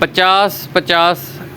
50